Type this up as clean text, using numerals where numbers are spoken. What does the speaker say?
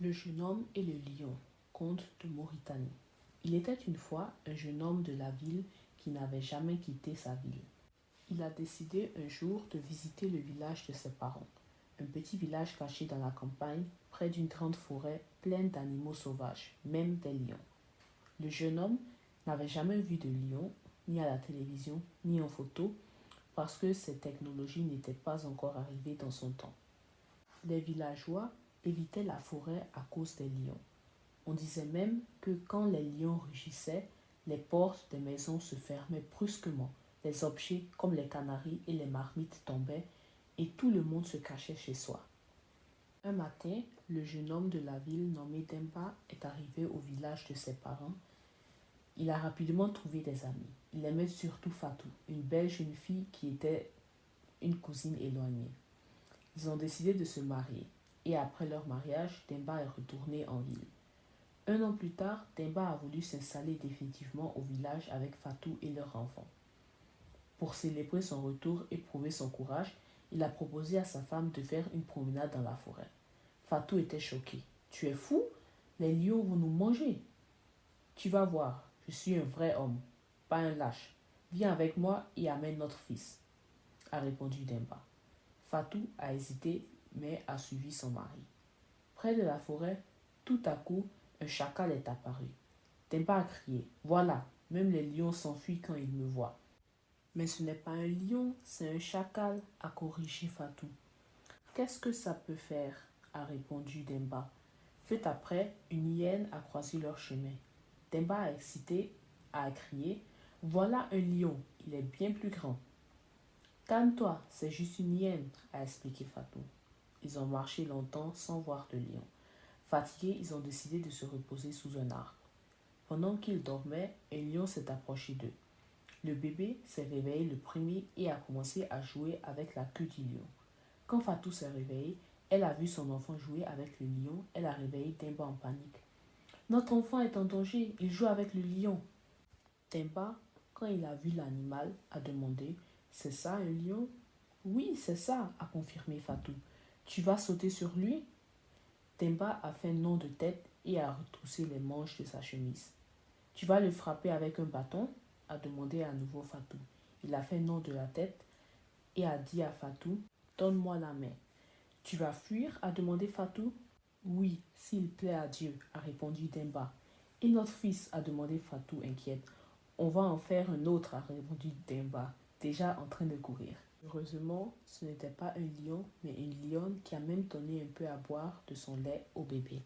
Le jeune homme et le lion, conte de Mauritanie. Il était une fois un jeune homme de la ville qui n'avait jamais quitté sa ville. Il a décidé un jour de visiter le village de ses parents, un petit village caché dans la campagne, près d'une grande forêt pleine d'animaux sauvages, même des lions. Le jeune homme n'avait jamais vu de lion, ni à la télévision, ni en photo, parce que ces technologies n'étaient pas encore arrivées dans son temps. Les villageois évitaient la forêt à cause des lions. On disait même que quand les lions rugissaient, les portes des maisons se fermaient brusquement, les objets comme les canaris et les marmites tombaient et tout le monde se cachait chez soi. Un matin, le jeune homme de la ville nommé Demba est arrivé au village de ses parents. Il a rapidement trouvé des amis. Il aimait surtout Fatou, une belle jeune fille qui était une cousine éloignée. Ils ont décidé de se marier et après leur mariage, Demba est retourné en ville. Un an plus tard, Demba a voulu s'installer définitivement au village avec Fatou et leur enfant. Pour célébrer son retour et prouver son courage, il a proposé à sa femme de faire une promenade dans la forêt. Fatou était choqué. « Tu es fou? Les lions vont nous manger. »« Tu vas voir, je suis un vrai homme, pas un lâche. Viens avec moi et amène notre fils, » a répondu Demba. Fatou a hésité, mais a suivi son mari. Près de la forêt, tout à coup, un chacal est apparu. Demba a crié « Voilà, même les lions s'enfuient quand ils me voient. » « Mais ce n'est pas un lion, c'est un chacal, » a corrigé Fatou. « Qu'est-ce que ça peut faire ?» a répondu Demba. Peu après, une hyène a croisé leur chemin. Demba, excité, a crié « Voilà un lion, il est bien plus grand. »« Calme-toi, c'est juste une hyène, » a expliqué Fatou. Ils ont marché longtemps sans voir de lion. Fatigués, ils ont décidé de se reposer sous un arbre. Pendant qu'ils dormaient, un lion s'est approché d'eux. Le bébé s'est réveillé le premier et a commencé à jouer avec la queue du lion. Quand Fatou s'est réveillée, elle a vu son enfant jouer avec le lion. Elle a réveillé Demba en panique. « Notre enfant est en danger, il joue avec le lion. » Demba, quand il a vu l'animal, a demandé « C'est ça un lion ?»« Oui, c'est ça, » a confirmé Fatou. « Tu vas sauter sur lui ?» Demba a fait non de tête et a retroussé les manches de sa chemise. « Tu vas le frapper avec un bâton ?» a demandé à nouveau Fatou. Il a fait non de la tête et a dit à Fatou « Donne-moi la main. »« Tu vas fuir ?» a demandé Fatou. « Oui, s'il plaît à Dieu, » a répondu Demba. « Et notre fils ?» a demandé Fatou inquiète. « On va en faire un autre » a répondu Demba, déjà en train de courir. Heureusement, ce n'était pas un lion, mais une lionne qui a même donné un peu à boire de son lait au bébé.